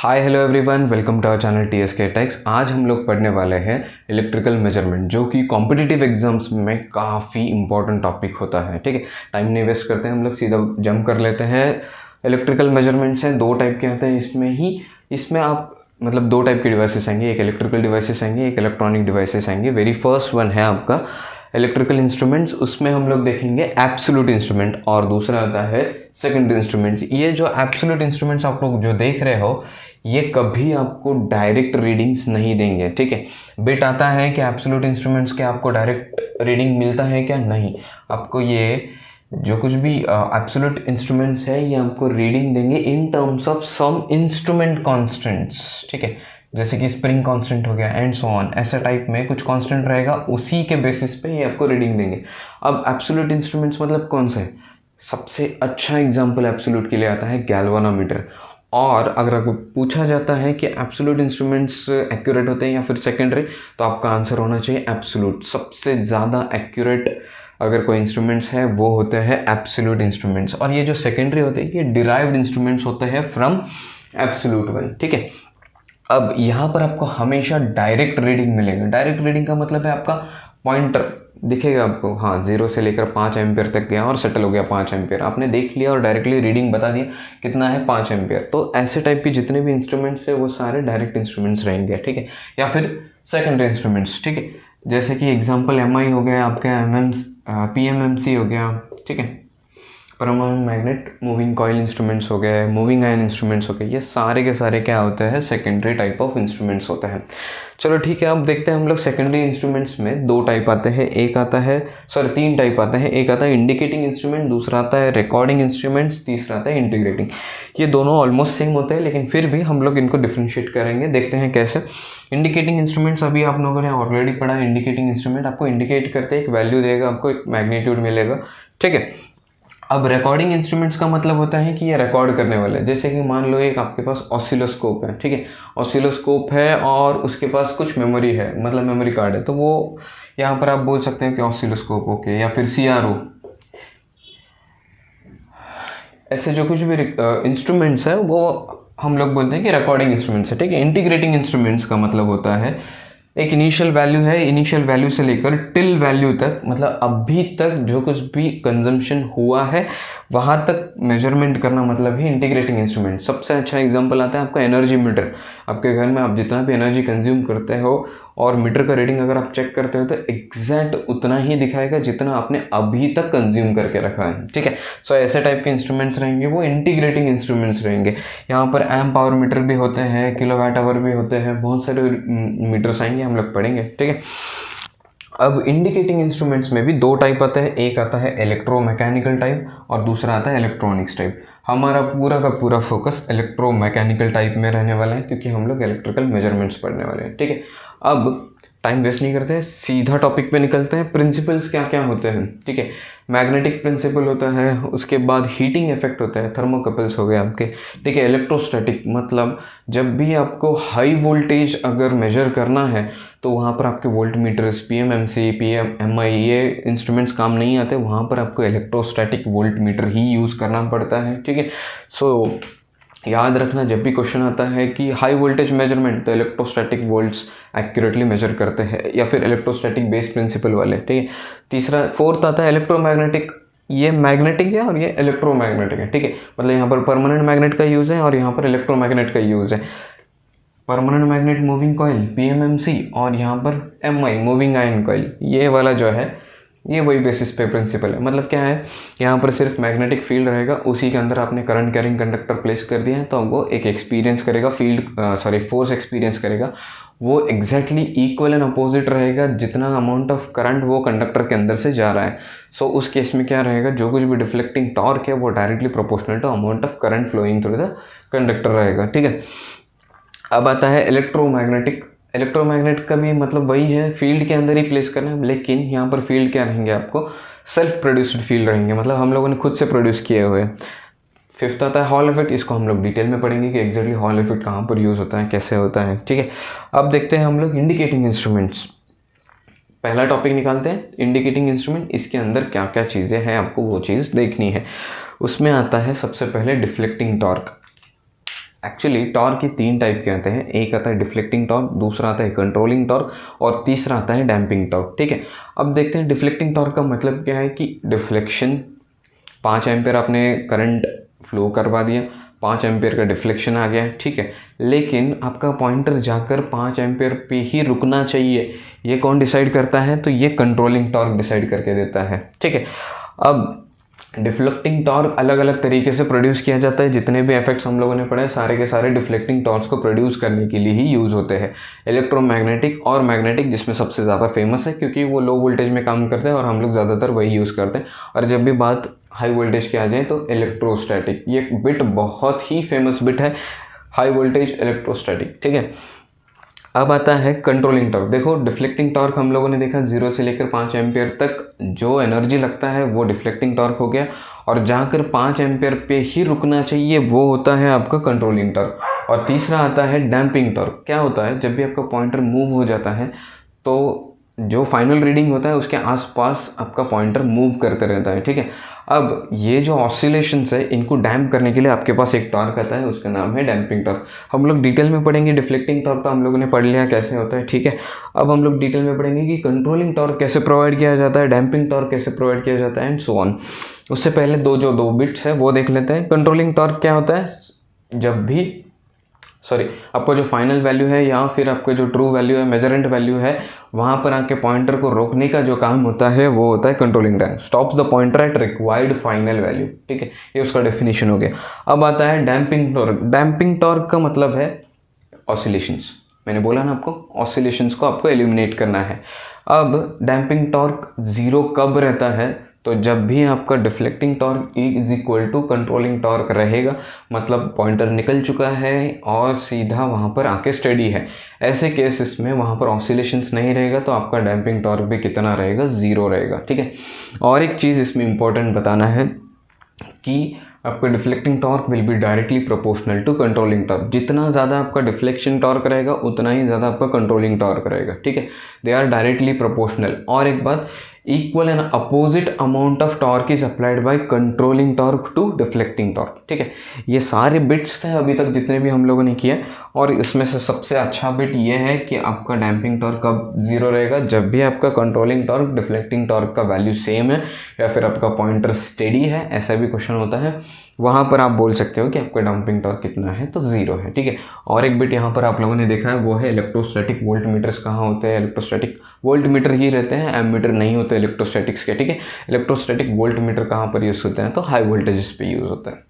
Hi hello everyone, welcome to our channel TSK techs. आज हम लोग पढ़ने वाले हैं इलेक्ट्रिकल मेजरमेंट, जो कि कॉम्पिटिटिव एग्जाम्स में काफ़ी इंपॉर्टेंट टॉपिक होता है। ठीक है, टाइम नहीं वेस्ट करते हैं, हम लोग सीधा जंप कर लेते हैं। इलेक्ट्रिकल मेजरमेंट्स हैं, दो टाइप के आते हैं इसमें आप मतलब दो टाइप के डिवाइसेस आएंगे, एक इलेक्ट्रिकल डिवाइसेस आएंगे, एक इलेक्ट्रॉनिक डिवाइसेस आएंगे। वेरी फर्स्ट वन है आपका इलेक्ट्रिकल इंस्ट्रूमेंट्स, उसमें हम लोग देखेंगे एब्सोल्यूट इंस्ट्रूमेंट, और दूसरा आता है सेकेंडरी इंस्ट्रूमेंट्स। ये जो एब्सोल्यूट इंस्ट्रूमेंट्स आप लोग जो देख रहे हो, ये कभी आपको डायरेक्ट रीडिंग्स नहीं देंगे। ठीक है, बिट आता है कि एब्सोल्यूट इंस्ट्रूमेंट्स के आपको डायरेक्ट रीडिंग मिलता है क्या? नहीं, आपको ये जो कुछ भी एब्सोल्यूट इंस्ट्रूमेंट्स है ये आपको रीडिंग देंगे in terms of some instrument constants. ठीक है, जैसे कि स्प्रिंग कांस्टेंट हो गया एंड सो ऑन, ऐसा टाइप में कुछ कांस्टेंट रहेगा, उसी के बेसिस पे ये आपको रीडिंग देंगे। अब एब्सोल्यूट इंस्ट्रूमेंट्स मतलब कौन से? सबसे अच्छा एग्जांपल एब्सोल्यूट के लिए आता है गैल्वानोमीटर। और अगर आपको पूछा जाता है कि एब्सोल्यूट इंस्ट्रूमेंट्स एक्यूरेट होते हैं या फिर सेकेंडरी, तो आपका आंसर होना चाहिए एब्सोल्यूट। सबसे ज़्यादा एक्यूरेट अगर कोई इंस्ट्रूमेंट्स है वो होते हैं एब्सोल्यूट इंस्ट्रूमेंट्स, और ये जो सेकेंडरी होते हैं ये डिराइव्ड इंस्ट्रूमेंट्स होते हैं फ्रॉम एब्सोल्यूट वन। ठीक है, अब यहाँ पर आपको हमेशा डायरेक्ट रीडिंग मिलेगा। डायरेक्ट रीडिंग का मतलब है आपका पॉइंटर दिखेगा आपको, हाँ 0 से लेकर 5 एम्पियर तक गया और सेटल हो गया 5 एम्पियर, आपने देख लिया और डायरेक्टली रीडिंग बता दिया कितना है 5 एम्पियर। तो ऐसे टाइप के जितने भी इंस्ट्रूमेंट्स है वो सारे डायरेक्ट इंस्ट्रूमेंट्स रहेंगे। ठीक है, या फिर सेकेंडरी इंस्ट्रूमेंट्स। ठीक है, जैसे कि एग्जाम्पल MI हो गया, आपका PMMC हो गया। ठीक है, परमाणु मैग्नेट मूविंग कॉइल इंस्ट्रूमेंट्स हो गए, मूविंग आयन इंस्ट्रूमेंट्स हो गए, ये सारे के सारे क्या होते हैं? सेकेंडरी टाइप ऑफ इंस्ट्रूमेंट्स होते हैं। चलो ठीक है, अब देखते हैं हम लोग सेकेंडरी इंस्ट्रूमेंट्स में दो टाइप आते हैं, तीन टाइप आते हैं। एक आता है इंडिकेटिंग इंस्ट्रूमेंट, दूसरा आता है रिकॉर्डिंग इंस्ट्रूमेंट्स, तीसरा आता है इंटीग्रेटिंग। ये दोनों ऑलमोस्ट सेम होते हैं, लेकिन फिर भी हम लोग इनको डिफ्रेंशिएट करेंगे। देखते हैं कैसे। इंडिकेटिंग इंस्ट्रूमेंट्स अभी आप लोगों ने ऑलरेडी पढ़ा। इंडिकेटिंग इंस्ट्रूमेंट आपको इंडिकेट करते हैं, एक वैल्यू देगा, आपको एक मैग्नीट्यूड मिलेगा। ठीक है, अब रिकॉर्डिंग इंस्ट्रूमेंट्स का मतलब होता है कि ये रिकॉर्ड करने वाले हैं। जैसे कि मान लो एक आपके पास ऑसिलोस्कोप है। ठीक है, ऑसिलोस्कोप है और उसके पास कुछ मेमोरी है, मतलब मेमोरी कार्ड है, तो वो यहाँ पर आप बोल सकते हैं कि ऑसिलोस्कोप ओके, या फिर CRO। ऐसे जो कुछ भी इंस्ट्रूमेंट्स है वो हम लोग बोलते हैं कि रिकॉर्डिंग इंस्ट्रूमेंट्स है। ठीक है, इंटीग्रेटिंग इंस्ट्रूमेंट्स का मतलब होता है एक इनिशियल वैल्यू है, इनिशियल वैल्यू से लेकर टिल वैल्यू तक, मतलब अभी तक जो कुछ भी कंजम्पशन हुआ है वहाँ तक मेजरमेंट करना, मतलब ही इंटीग्रेटिंग इंस्ट्रूमेंट। सबसे अच्छा एग्जांपल आता है आपका एनर्जी मीटर। आपके घर में आप जितना भी एनर्जी कंज्यूम करते हो और मीटर का रीडिंग अगर आप चेक करते हो तो एग्जैक्ट उतना ही दिखाएगा जितना आपने अभी तक कंज्यूम करके रखा है। ठीक है, सो ऐसे टाइप के इंस्ट्रूमेंट्स रहेंगे, वो इंटीग्रेटिंग इंस्ट्रूमेंट्स रहेंगे। यहाँ पर एम्प पावर मीटर भी होते हैं, किलोवाट आवर भी होते हैं, बहुत सारे मीटर्स आएंगे, हम लोग पढ़ेंगे। ठीक है, अब इंडिकेटिंग इंस्ट्रूमेंट्स में भी दो टाइप आते हैं, एक आता है इलेक्ट्रोमैकेनिकल टाइप और दूसरा आता है इलेक्ट्रॉनिक्स टाइप। हमारा पूरा का पूरा फोकस इलेक्ट्रोमैकेनिकल टाइप में रहने वाला है, क्योंकि हम लोग इलेक्ट्रिकल मेजरमेंट्स पढ़ने वाले हैं। ठीक है, अब टाइम वेस्ट नहीं करते हैं, सीधा टॉपिक पे निकलते हैं। प्रिंसिपल्स क्या क्या होते हैं? ठीक है, मैग्नेटिक प्रिंसिपल होता है, उसके बाद हीटिंग इफेक्ट होता है, थर्मोकपल्स हो गए आपके। ठीक है, इलेक्ट्रोस्टैटिक मतलब जब भी आपको हाई वोल्टेज अगर मेजर करना है तो वहाँ पर आपके वोल्ट मीटर्स, PMMC, PMI ये इंस्ट्रूमेंट्स काम नहीं आते, वहाँ पर आपको इलेक्ट्रोस्टैटिक वोल्ट मीटर ही यूज़ करना पड़ता है। ठीक है, सो याद रखना, जब भी क्वेश्चन आता है कि हाई वोल्टेज मेजरमेंट, तो इलेक्ट्रोस्टैटिक वोल्ट्स एक्यूरेटली मेजर करते हैं, या फिर इलेक्ट्रोस्टैटिक बेस प्रिंसिपल वाले। ठीक है, फोर्थ आता है इलेक्ट्रोमैग्नेटिक। ये मैग्नेटिक है और ये इलेक्ट्रोमैग्नेटिक है। ठीक है, मतलब यहाँ पर परमानेंट मैग्नेट का यूज़ है और यहाँ पर इलेक्ट्रोमैग्नेट का यूज़ है। Permanent magnet moving coil PMMC, और यहाँ पर MI मूविंग आयन कॉइल, ये वाला जो है ये वही बेसिस पे प्रिंसिपल है। मतलब क्या है, यहाँ पर सिर्फ मैग्नेटिक फील्ड रहेगा, उसी के अंदर आपने करंट कैरिंग कंडक्टर प्लेस कर दिया है, तो वो एक एक्सपीरियंस करेगा, फोर्स एक्सपीरियंस करेगा। वो एग्जैक्टली इक्वल एंड अपोजिट रहेगा जितना अमाउंट ऑफ करंट वो कंडक्टर के अंदर से जा रहा है। सो उस केस में क्या रहेगा, जो कुछ भी डिफ्लेक्टिंग टॉर्क है वो directly proportional to amount of current flowing through the conductor रहेगा। ठीक है, अब आता है इलेक्ट्रोमैग्नेटिक। इलेक्ट्रोमैग्नेट का भी मतलब वही है, फील्ड के अंदर ही प्लेस करना है, लेकिन यहाँ पर फील्ड क्या रहेंगे, आपको सेल्फ प्रोड्यूस्ड फील्ड रहेंगे, मतलब हम लोगों ने खुद से प्रोड्यूस किए हुए। फिफ्थ आता है हॉल इफेक्ट, इसको हम लोग डिटेल में पढ़ेंगे कि एग्जैक्टली हॉल इफेक्ट कहाँ पर यूज़ होता है, कैसे होता है। ठीक है, अब देखते हैं हम लोग इंडिकेटिंग इंस्ट्रूमेंट्स। पहला टॉपिक निकालते हैं इंडिकेटिंग इंस्ट्रूमेंट, इसके अंदर क्या क्या चीज़ें हैं आपको वो चीज़ देखनी है। उसमें आता है सबसे पहले डिफ्लेक्टिंग टॉर्क। एक्चुअली टॉर्क के 3 टाइप के आते हैं, एक आता है डिफ्लेक्टिंग टॉर्क, दूसरा आता है कंट्रोलिंग टॉर्क और तीसरा आता है डैम्पिंग टॉर्क। ठीक है, अब देखते हैं डिफ्लेक्टिंग टॉर्क का मतलब क्या है कि डिफ्लेक्शन 5 एम्पेयर आपने करंट फ्लो करवा दिया, 5 एम्पेयर का डिफ्लेक्शन आ गया है, ठीक है, लेकिन आपका पॉइंटर जाकर 5 एम्पेयर पे ही रुकना चाहिए, ये कौन डिसाइड करता है? तो ये कंट्रोलिंग टॉर्क डिसाइड करके देता है। ठीक है, अब डिफ्लेक्टिंग टॉर्क अलग अलग तरीके से प्रोड्यूस किया जाता है। जितने भी इफेक्ट्स हम लोगों ने पढ़े सारे के सारे डिफ्लेक्टिंग टॉर्क्स को प्रोड्यूस करने के लिए ही यूज़ होते हैं, इलेक्ट्रोमैग्नेटिक और मैग्नेटिक, जिसमें सबसे ज़्यादा फेमस है क्योंकि वो लो वोल्टेज में काम करते हैं और हम लोग ज़्यादातर वही यूज़ करते हैं। और जब भी बात हाई वोल्टेज की आ जाए तो इलेक्ट्रोस्टैटिक, ये बिट बहुत ही फेमस बिट है, हाई वोल्टेज इलेक्ट्रोस्टैटिक। ठीक है, अब आता है कंट्रोलिंग टॉर्क। देखो डिफ्लेक्टिंग टॉर्क हम लोगों ने देखा 0 से लेकर 5 एम्पियर तक जो एनर्जी लगता है वो डिफ्लेक्टिंग टॉर्क हो गया, और जाकर 5 एम्पियर पे ही रुकना चाहिए वो होता है आपका कंट्रोलिंग टॉर्क। और तीसरा आता है डैम्पिंग टॉर्क। क्या होता है, जब भी आपका पॉइंटर मूव हो जाता है तो जो फाइनल रीडिंग होता है उसके आसपास आपका पॉइंटर मूव करते रहता है। ठीक है, अब ये जो ऑसिलेशंस है इनको डैम्प करने के लिए आपके पास एक टॉर्क आता है, उसका नाम है डैम्पिंग टॉर्क। हम लोग डिटेल में पढ़ेंगे, डिफ्लेक्टिंग टॉर्क तो हम लोगों ने पढ़ लिया कैसे होता है। ठीक है, अब हम लोग डिटेल में पढ़ेंगे कि कंट्रोलिंग टॉर्क कैसे प्रोवाइड किया जाता है, डैम्पिंग टॉर्क कैसे प्रोवाइड किया जाता है एंड सो ऑन। उससे पहले दो बिट्स है वो देख लेते हैं। कंट्रोलिंग टॉर्क क्या होता है, जब भी आपका जो फाइनल वैल्यू है या फिर आपका जो ट्रू वैल्यू है, मेजरेंट वैल्यू है, वहाँ पर आके पॉइंटर को रोकने का जो काम होता है वो होता है controlling time, stops the pointer at required final value. ठीक है, ये उसका डेफिनेशन हो गया। अब आता है डैम्पिंग टॉर्क। डैम्पिंग टॉर्क का मतलब है ऑसिलेशंस। मैंने बोला ना आपको, ऑसिलेशंस को आपको एलिमिनेट करना है। अब डैम्पिंग टॉर्क 0 कब रहता है, तो जब भी आपका deflecting torque is equal to controlling torque रहेगा, मतलब पॉइंटर निकल चुका है और सीधा वहाँ पर आके स्टेडी है। ऐसे केसेस में वहाँ पर ऑसिलेशंस नहीं रहेगा तो आपका डैम्पिंग टॉर्क भी कितना रहेगा, 0 रहेगा। ठीक है, और एक चीज़ इसमें इंपॉर्टेंट बताना है कि आपका deflecting torque will be directly proportional to controlling torque. जितना ज़्यादा आपका डिफ्लेक्शन टॉर्क रहेगा उतना ही ज़्यादा आपका कंट्रोलिंग टॉर्क रहेगा। ठीक है, दे आर डायरेक्टली प्रोपोर्शनल। और एक बात, equal and opposite amount of torque is applied by controlling torque to deflecting torque. ठीक है, ये सारे बिट्स थे अभी तक जितने भी हम लोगों ने किए, और इसमें से सबसे अच्छा बिट ये है कि आपका डैम्पिंग टॉर्क कब 0 रहेगा, जब भी आपका कंट्रोलिंग टॉर्क डिफ्लेक्टिंग टॉर्क का वैल्यू सेम है या फिर आपका पॉइंटर स्टेडी है, ऐसा भी क्वेश्चन होता है, वहाँ पर आप बोल सकते हो कि आपका डैम्पिंग टॉर्क कितना है, तो 0 है। ठीक है, और एक बिट यहाँ पर आप लोगों ने देखा है वो है इलेक्ट्रोस्टैटिक वोल्ट मीटर्स कहाँ होते हैं। इलेक्ट्रोस्टैटिक वोल्ट मीटर ही रहते हैं, एमीटर नहीं होते इलेक्ट्रोस्टैटिक्स के। ठीक है, इलेक्ट्रोस्टैटिक वोल्ट मीटर कहाँ पर यूज़ होते हैं, तो हाई वोल्टेजेस पे यूज़ होता है।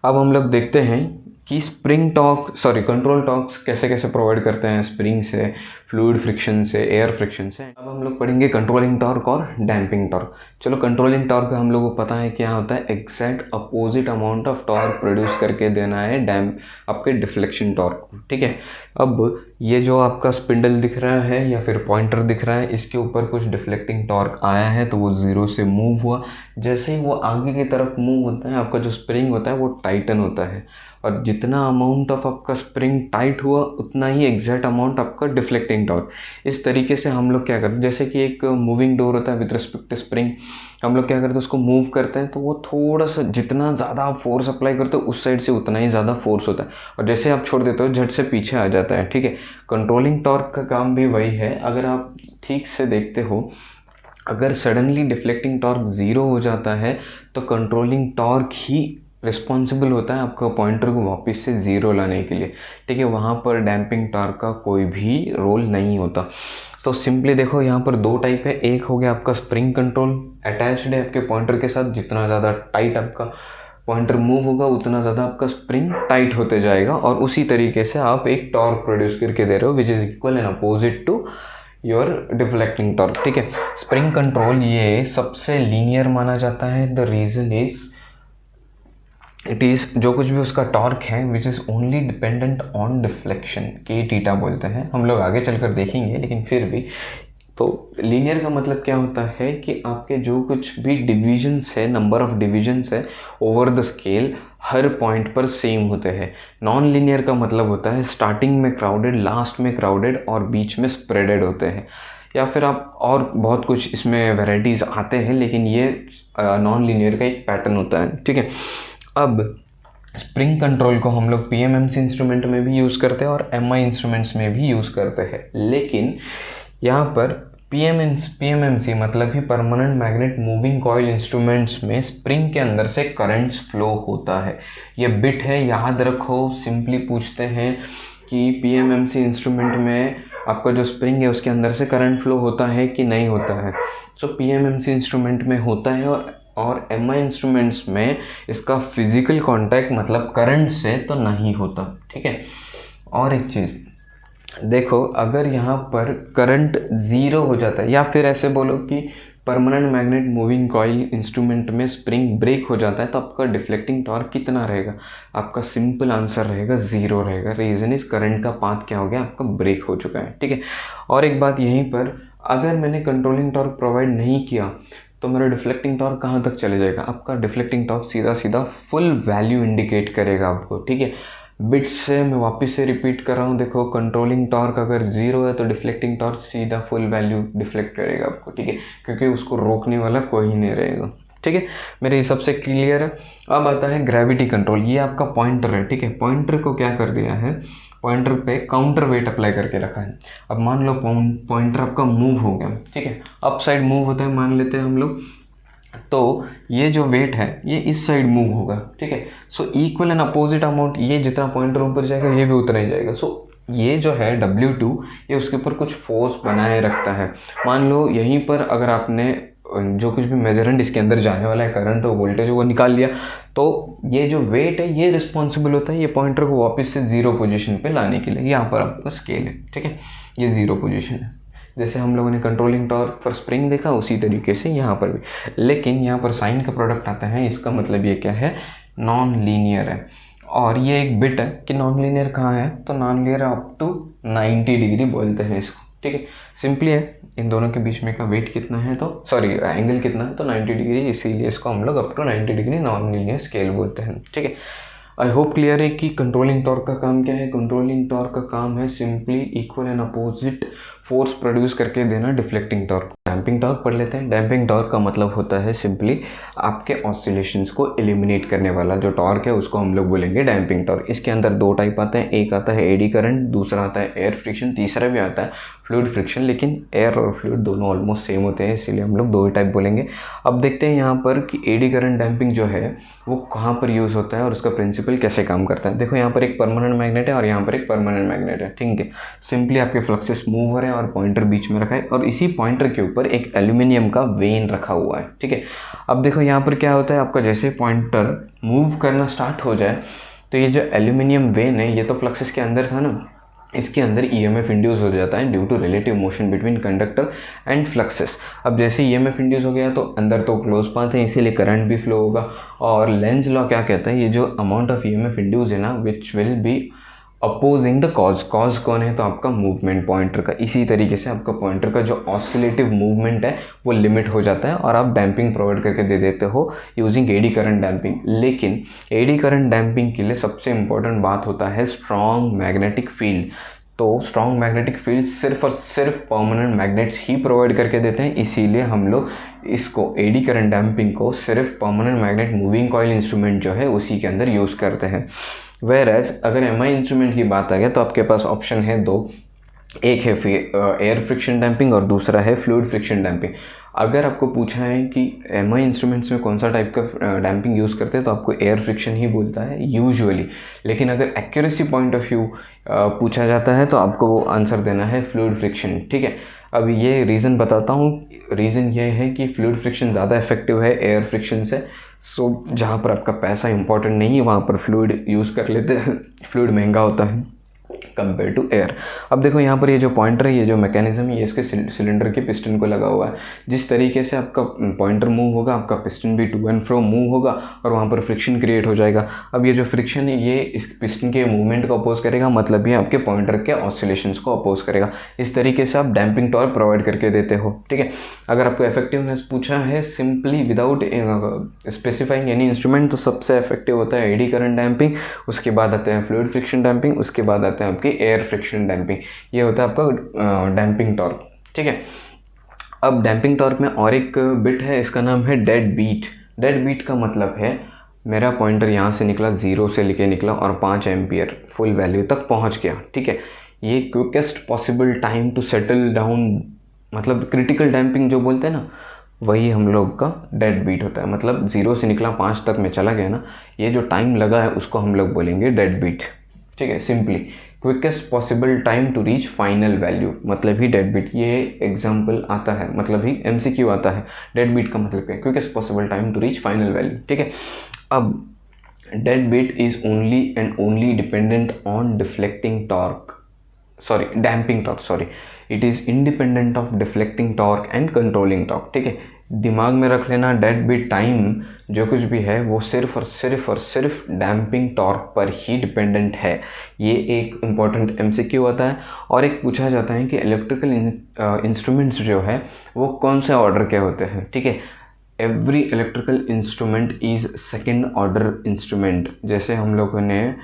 अब हम लोग देखते हैं कि कंट्रोल टॉर्क्स कैसे कैसे प्रोवाइड करते हैं, स्प्रिंग से, फ्लूइड फ्रिक्शन से, एयर फ्रिक्शन से। अब हम लोग पढ़ेंगे कंट्रोलिंग टॉर्क और डैम्पिंग टॉर्क। चलो, कंट्रोलिंग टॉर्क का हम लोगों को पता है क्या होता है, exact opposite amount of torque produce करके देना है आपके डिफ्लेक्शन टॉर्क को। ठीक है, अब ये जो आपका स्पिंडल दिख रहा है या फिर पॉइंटर दिख रहा है, इसके ऊपर कुछ डिफ्लेक्टिंग टॉर्क आया है तो वो 0 से मूव हुआ। जैसे ही वो आगे की तरफ मूव होता है, आपका जो स्प्रिंग होता है वो टाइटन होता है, और जितना अमाउंट ऑफ आपका स्प्रिंग टाइट हुआ उतना ही एग्जैक्ट अमाउंट आपका डिफ्लेक्टिंग टॉर्क। इस तरीके से हम लोग क्या करते हैं, जैसे कि एक मूविंग डोर होता है विद रिस्पेक्ट टू स्प्रिंग, हम लोग क्या करते हैं उसको मूव करते हैं तो वो थोड़ा सा, जितना ज़्यादा आप फोर्स अप्लाई करते हो उस साइड से उतना ही ज़्यादा फोर्स होता है, और जैसे आप छोड़ देते हो झट से पीछे आ जाता है। ठीक है, कंट्रोलिंग टॉर्क का काम भी वही है। अगर आप ठीक से देखते हो, अगर सडनली डिफ्लेक्टिंग टॉर्क 0 हो जाता है तो कंट्रोलिंग टॉर्क ही रिस्पॉन्सिबल होता है आपका पॉइंटर को वापस से 0 लाने के लिए। ठीक है, वहाँ पर डैम्पिंग टॉर्क का कोई भी रोल नहीं होता। तो सिंपली देखो, यहाँ पर 2 टाइप है। एक हो गया आपका स्प्रिंग कंट्रोल, अटैच्ड है आपके पॉइंटर के साथ, जितना ज़्यादा टाइट आपका पॉइंटर मूव होगा उतना ज़्यादा आपका स्प्रिंग टाइट होते जाएगा, और उसी तरीके से आप एक टॉर्क प्रोड्यूस करके दे रहे हो which is equal and opposite to your deflecting torque. ठीक है, स्प्रिंग कंट्रोल ये सबसे लीनियर माना जाता है। The reason is it is, जो कुछ भी उसका टॉर्क है which is only dependent on deflection, के थीटा बोलते हैं, हम लोग आगे चलकर देखेंगे, लेकिन फिर भी। तो लीनियर का मतलब क्या होता है कि आपके जो कुछ भी डिविजन्स है, नंबर ऑफ डिविजन्स है over the scale, her point पर सेम होते हैं। नॉन लीनियर का मतलब होता है स्टार्टिंग में क्राउडेड, लास्ट में क्राउडेड और बीच में स्प्रेडेड होते हैं, या फिर आप और बहुत कुछ इसमें वैरायटीज़ आते हैं, लेकिन ये नॉन लीनियर का एक पैटर्न होता है। ठीक है, अब स्प्रिंग कंट्रोल को हम लोग पीएमएमसी इंस्ट्रूमेंट में भी यूज़ करते हैं और एमआई इंस्ट्रूमेंट्स में भी यूज़ करते हैं, लेकिन यहाँ पर पीएमएमसी मतलब ही permanent magnet moving coil instruments में स्प्रिंग के अंदर से करंट्स फ्लो होता है। ये बिट है, याद रखो। सिंपली पूछते हैं कि पीएमएमसी इंस्ट्रूमेंट में आपका जो स्प्रिंग है उसके अंदर से करंट फ्लो होता है कि नहीं होता है। सो पीएमएमसी इंस्ट्रूमेंट में होता है और एमआई इंस्ट्रूमेंट्स में इसका फिजिकल कांटेक्ट मतलब करंट से तो नहीं होता, ठीक है। और एक चीज़ देखो, अगर यहाँ पर करंट ज़ीरो हो जाता है या फिर ऐसे बोलो कि permanent magnet moving coil instrument में स्प्रिंग ब्रेक हो जाता है तो आपका डिफ्लेक्टिंग टॉर्क कितना रहेगा? आपका सिंपल आंसर रहेगा ज़ीरो रहेगा। रीज़न इस करंट का पाथ क्या हो गया? आपका ब्रेक हो चुका है, ठीक है। और एक बात यहीं पर, अगर मैंने कंट्रोलिंग टॉर्क प्रोवाइड नहीं किया तो मेरा डिफ्लेक्टिंग टॉर्क कहाँ तक चले जाएगा? आपका डिफ्लेक्टिंग टॉर्क सीधा सीधा फुल वैल्यू इंडिकेट करेगा आपको, ठीक है। बिट्स से मैं वापस से रिपीट कर रहा हूँ, देखो कंट्रोलिंग टॉर्क अगर ज़ीरो है तो डिफ्लेक्टिंग टॉर्क सीधा फुल वैल्यू डिफ्लेक्ट करेगा आपको, ठीक है, क्योंकि उसको रोकने वाला कोई नहीं रहेगा, ठीक है। मेरे हिसाब से क्लियर है। अब आता है ग्रेविटी कंट्रोल। ये आपका पॉइंटर है, ठीक है। पॉइंटर को क्या कर दिया है, पॉइंटर पे काउंटर वेट अप्लाई करके रखा है। अब मान लो पॉइंटर आपका मूव हो गया, ठीक है, अप साइड मूव होता है मान लेते हैं हम लोग, तो ये जो वेट है ये इस साइड मूव होगा, ठीक है। So equal and opposite amount, ये जितना पॉइंटर ऊपर जाएगा ये भी उतना ही जाएगा। सो ये जो है W2 ये उसके ऊपर कुछ फोर्स बनाए रखता है। मान लो यहीं पर अगर आपने जो कुछ भी मेजरेंट इसके अंदर जाने वाला है, करंट और वोल्टेज वो निकाल लिया, तो ये जो वेट है ये रिस्पॉन्सिबल होता है ये पॉइंटर को वापस से ज़ीरो पोजीशन पे लाने के लिए। यहाँ पर आपका स्केल है, ठीक है, ये ज़ीरो पोजीशन है। जैसे हम लोगों ने कंट्रोलिंग टॉर्क फॉर स्प्रिंग देखा उसी तरीके से यहाँ पर भी, लेकिन यहाँ पर साइन का प्रोडक्ट आता है, इसका मतलब ये क्या है, नॉन लीनियर है। और ये एक बिट है कि नॉन लीनियर कहाँ है, तो non linear up to 90 degree बोलते हैं इसको, ठीक है। सिंपली है, इन दोनों के बीच में का वेट कितना है, तो सॉरी एंगल कितना है, तो 90 डिग्री, इसीलिए इसको हम लोग up to 90 degree non linear scale बोलते हैं, ठीक है। आई होप क्लियर है कि कंट्रोलिंग टॉर्क का काम क्या है। कंट्रोलिंग टॉर्क का काम है simply equal and opposite force produce करके देना डिफ्लेक्टिंग टॉर्क। डैम्पिंग टॉर्क पढ़ लेते हैं। डैम्पिंग टॉर्क का मतलब होता है सिंपली आपके ऑसिलेशंस को एलिमिनेट करने वाला जो टॉर्क है उसको हम लोग बोलेंगे डैम्पिंग टॉर्क। इसके अंदर दो टाइप आते हैं, एक आता है एडी करंट, दूसरा आता है एयर फ्रिक्शन, तीसरा भी आता है फ्लूइड फ्रिक्शन, लेकिन एयर और फ्लूइड दोनों ऑलमोस्ट सेम होते हैं, इसीलिए हम लोग दो ही टाइप बोलेंगे। अब देखते हैं यहाँ पर कि एडी करंट डैम्पिंग जो है वो कहाँ पर यूज़ होता है और उसका प्रिंसिपल कैसे काम करता है। देखो यहाँ पर एक परमानेंट मैग्नेट है और यहाँ पर एक परमानेंट मैग्नेट है, ठीक है। सिंपली आपके फ्लक्सेस मूव हो रहे हैं और पॉइंटर बीच में रखा है और इसी पॉइंटर के ऊपर एक एल्यूमिनियम का वेन रखा हुआ है, ठीक है। अब देखो यहाँ पर क्या होता है, आपका जैसे पॉइंटर मूव करना स्टार्ट हो जाए तो ये जो एल्यूमिनियम वेन है ये तो फ्लक्सेस के अंदर था ना, इसके अंदर EMF इंड्यूस हो जाता है due to relative motion between conductor and fluxes. अब जैसे EMF इंड्यूस हो गया तो अंदर तो क्लोज पाथ है, इसीलिए करंट भी फ्लो होगा। और लेंज लॉ क्या कहता है, ये जो अमाउंट ऑफ EMF इंड्यूस है ना which will be opposing the cause. Cause कौन है, तो आपका मूवमेंट पॉइंटर का। इसी तरीके से आपका पॉइंटर का जो ऑसिलेटिव मूवमेंट है वो लिमिट हो जाता है और आप डैम्पिंग प्रोवाइड करके दे देते हो यूजिंग एडी करंट डैम्पिंग। लेकिन एडी करंट डैम्पिंग के लिए सबसे इंपॉर्टेंट बात होता है स्ट्रॉन्ग मैग्नेटिक फील्ड। तो स्ट्रॉन्ग मैग्नेटिक फील्ड सिर्फ और सिर्फ परमानेंट मैग्नेट्स ही प्रोवाइड करके देते हैं, इसीलिए हम लोग इसको एडी करंट डैम्पिंग को सिर्फ permanent magnet moving coil instrument जो है उसी के अंदर यूज़ करते हैं। वेयरएज अगर एमआई इंस्ट्रूमेंट की बात आ गया तो आपके पास ऑप्शन है दो, एक है एयर फ्रिक्शन डैम्पिंग और दूसरा है फ्लूइड फ्रिक्शन डैम्पिंग। अगर आपको पूछा है कि एमआई इंस्ट्रूमेंट्स में कौन सा टाइप का डैम्पिंग यूज़ करते हैं तो आपको एयर फ्रिक्शन ही बोलता है यूजुअली, लेकिन अगर एक्यूरेसी पॉइंट ऑफ व्यू पूछा जाता है तो आपको वो आंसर देना है फ्लूइड फ्रिक्शन, ठीक है। अब ये रीज़न बताता हूँ। रीज़न ये है कि फ्लूइड फ्रिक्शन ज़्यादा इफेक्टिव है एयर फ्रिक्शन से। सो जहाँ पर आपका पैसा इंपॉर्टेंट नहीं है वहाँ पर फ्लूइड यूज़ कर लेते हैं। फ्लूइड महंगा होता है कंपेयर टू एयर। अब देखो यहाँ पर ये जो पॉइंटर है, ये जो मैकेनिज्म है, ये इसके सिलेंडर के पिस्टन को लगा हुआ है। जिस तरीके से आपका पॉइंटर मूव होगा आपका पिस्टन भी टू एंड फ्रो मूव होगा और वहाँ पर फ्रिक्शन क्रिएट हो जाएगा। अब ये जो फ्रिक्शन है ये इस पिस्टन के मूवमेंट को अपोज करेगा, मतलब ये आपके पॉइंटर के ऑसिलेशंस को अपोज करेगा। इस तरीके से आप डैम्पिंग टॉर्क प्रोवाइड करके देते हो, ठीक है। अगर आपको इफेक्टिवनेस पूछा है simply without specifying any instrument तो सबसे इफेक्टिव होता है एडी करंट डैम्पिंग, उसके बाद आते हैं फ्लूइड फ्रिक्शन डैम्पिंग, उसके बाद आते हैं आपकी एयर फ्रिक्शन डैम्पिंग। ये होता है आपका डैम्पिंग टॉर्क, ठीक है। अब डैम्पिंग टॉर्क में और एक बिट है, इसका नाम है डेड बीट। डेड बीट का मतलब है मेरा पॉइंटर यहाँ से निकला, 0 से लेके निकला और 5 एम्पियर फुल वैल्यू तक पहुँच गया, ठीक है। ये quickest possible time to settle down, मतलब क्रिटिकल डैम्पिंग जो बोलते हैं ना, वही हम लोग का डेड बीट होता है। मतलब 0 से निकला 5 तक में चला गया ना, ये जो टाइम लगा है उसको हम लोग बोलेंगे डेड बीट, ठीक है। Simply quickest possible time to reach final value, मतलब ही डेड बीट। ये एग्जांपल आता है, मतलब ही एमसीक्यू आता है। डेड बीट का मतलब क्या है? Quickest possible time to reach final value, ठीक है। अब dead beat is only and only dependent on deflecting torque, sorry damping torque, sorry, it is independent of deflecting torque and controlling torque, ठीक है। दिमाग में रख लेना, डेड बीट टाइम जो कुछ भी है वो सिर्फ और सिर्फ डैम्पिंग टॉर्क पर ही डिपेंडेंट है। ये एक इम्पॉर्टेंट एमसीक्यू आता है। और एक पूछा जाता है कि इलेक्ट्रिकल इंस्ट्रूमेंट्स जो है वो कौन से ऑर्डर के होते हैं, ठीक है। Every electrical instrument is second order instrument. जैसे हम लोगों ने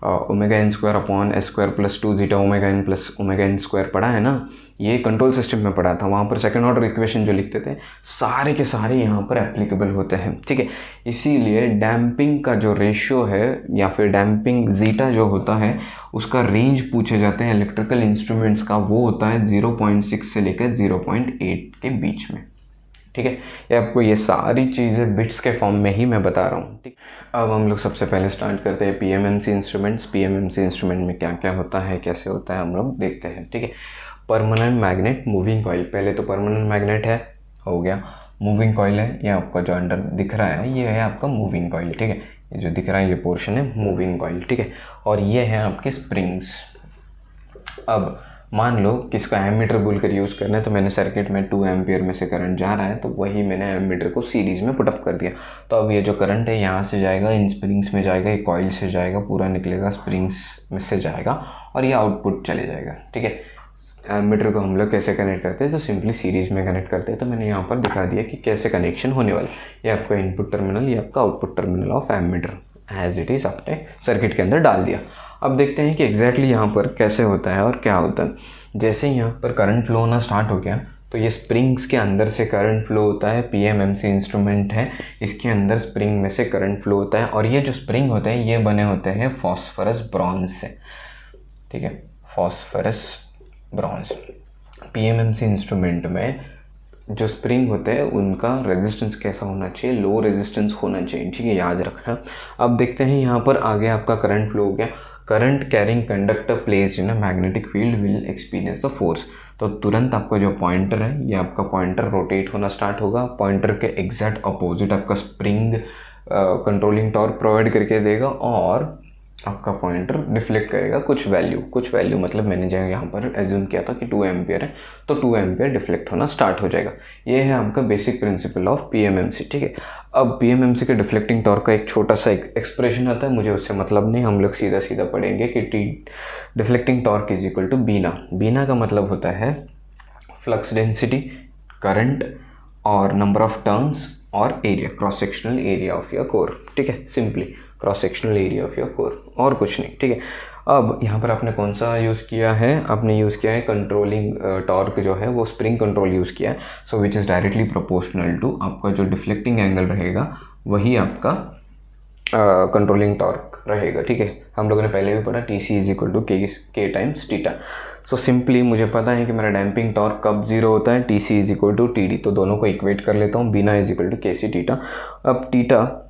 omega n square upon s square plus 2 zeta omega n plus omega n square पढ़ा है ना, ये कंट्रोल सिस्टम में पढ़ा था। वहाँ पर सेकंड ऑर्डर इक्वेशन जो लिखते थे सारे के सारे यहाँ पर एप्लीकेबल होते हैं, ठीक है। इसीलिए डैम्पिंग का जो रेशियो है या फिर डैम्पिंग जीटा जो होता है उसका रेंज पूछे जाते हैं इलेक्ट्रिकल इंस्ट्रूमेंट्स का, वो होता है 0.6 से लेकर 0.8 के बीच में, ठीक है। ये आपको ये सारी चीज़ें बिट्स के फॉर्म में ही मैं बता रहा हूँ, ठीक। अब हम लोग सबसे पहले स्टार्ट करते हैं पीएमएमसी इंस्ट्रूमेंट्स। पीएमएमसी इंस्ट्रूमेंट में क्या क्या होता है, कैसे होता है, हम लोग देखते हैं, ठीक है। परमानेंट मैग्नेट मूविंग कॉइल, पहले तो परमानेंट मैग्नेट है, हो गया। मूविंग कॉइल है, ये आपका जो अंडर दिख रहा है ये है आपका मूविंग कॉइल, ठीक है। ये जो दिख रहा है ये पोर्शन है मूविंग कॉइल, ठीक है। और ये है आपके स्प्रिंग्स। अब मान लो किसका एमीटर बोल कर यूज़ करना है, तो मैंने सर्किट में 2 एम्पियर में से करंट जा रहा है, तो वही मैंने एमीटर को सीरीज़ में पुटअप कर दिया। तो अब ये जो करंट है यहाँ से जाएगा, इन स्प्रिंग्स में जाएगा, ये कॉइल से जाएगा, पूरा निकलेगा स्प्रिंग्स में से जाएगा और ये आउटपुट चले जाएगा, ठीक है। एमीटर को हम लोग कैसे कनेक्ट करते हैं, तो सिंपली सीरीज़ में कनेक्ट करते हैं। तो मैंने यहाँ पर दिखा दिया कि कैसे कनेक्शन होने वाला। ये आपका इनपुट टर्मिनल, ये आपका output terminal of ammeter as it is आपने सर्किट के अंदर डाल दिया। अब देखते हैं कि एग्जैक्टली यहाँ पर कैसे होता है और क्या होता है। जैसे यहाँ पर करंट फ्लो होना स्टार्ट हो गया, तो ये स्प्रिंग्स के अंदर से करंट फ्लो होता है। पीएमएमसी इंस्ट्रूमेंट है, इसके अंदर स्प्रिंग में से करंट फ्लो होता है। और ये जो स्प्रिंग होते हैं ये बने होते हैं फॉस्फरस ब्रॉन्ज से, ठीक है, फॉस्फरस ब्रॉन्ज। पीएमएमसी इंस्ट्रूमेंट में जो स्प्रिंग होते हैं उनका रेजिस्टेंस कैसा होना चाहिए, लो रेजिस्टेंस होना चाहिए, ठीक है, याद रखना। अब देखते हैं यहाँ पर आगे आपका करंट फ्लो हो गया। Current carrying conductor placed in a magnetic field will experience the force. तो तुरंत आपका जो पॉइंटर है, ये आपका पॉइंटर रोटेट होना स्टार्ट होगा। पॉइंटर के एग्जैक्ट अपोजिट आपका स्प्रिंग कंट्रोलिंग टॉर्क प्रोवाइड करके देगा और आपका पॉइंटर डिफ्लेक्ट करेगा कुछ वैल्यू मतलब मैंने जो यहाँ पर एज्यूम किया था कि 2 एम्पियर है, तो 2 एम्पियर डिफ्लेक्ट होना स्टार्ट हो जाएगा। ये है आपका बेसिक प्रिंसिपल ऑफ पीएमएमसी, ठीक है। अब पीएमएमसी के डिफ्लेक्टिंग टॉर्क का एक छोटा सा एक्सप्रेशन आता है, मुझे उससे मतलब नहीं, हम लोग सीधा पढ़ेंगे कि deflecting torque is equal to BINA. BINA का मतलब होता है फ्लक्स डेंसिटी, करंट और नंबर ऑफ टर्न्स और area, cross sectional area of your core, ठीक है, simply cross sectional area of your core, और कुछ नहीं, ठीक है। अब यहाँ पर आपने कौन सा यूज़ किया है, आपने यूज़ किया है कंट्रोलिंग टॉर्क जो है वो स्प्रिंग कंट्रोल यूज़ किया है। So which is directly proportional to आपका जो डिफ्लेक्टिंग एंगल रहेगा वही आपका कंट्रोलिंग टॉर्क रहेगा, ठीक है। हम लोगों ने पहले भी पढ़ा T C is equal to K times theta. So simply मुझे पता है कि मेरा डैम्पिंग टॉर्क कब जीरो होता है, T C is equal to T D, तो दोनों को इक्वेट कर लेता हूँ, बीना इज इक्वल टू के सी टीटा। अब टीटा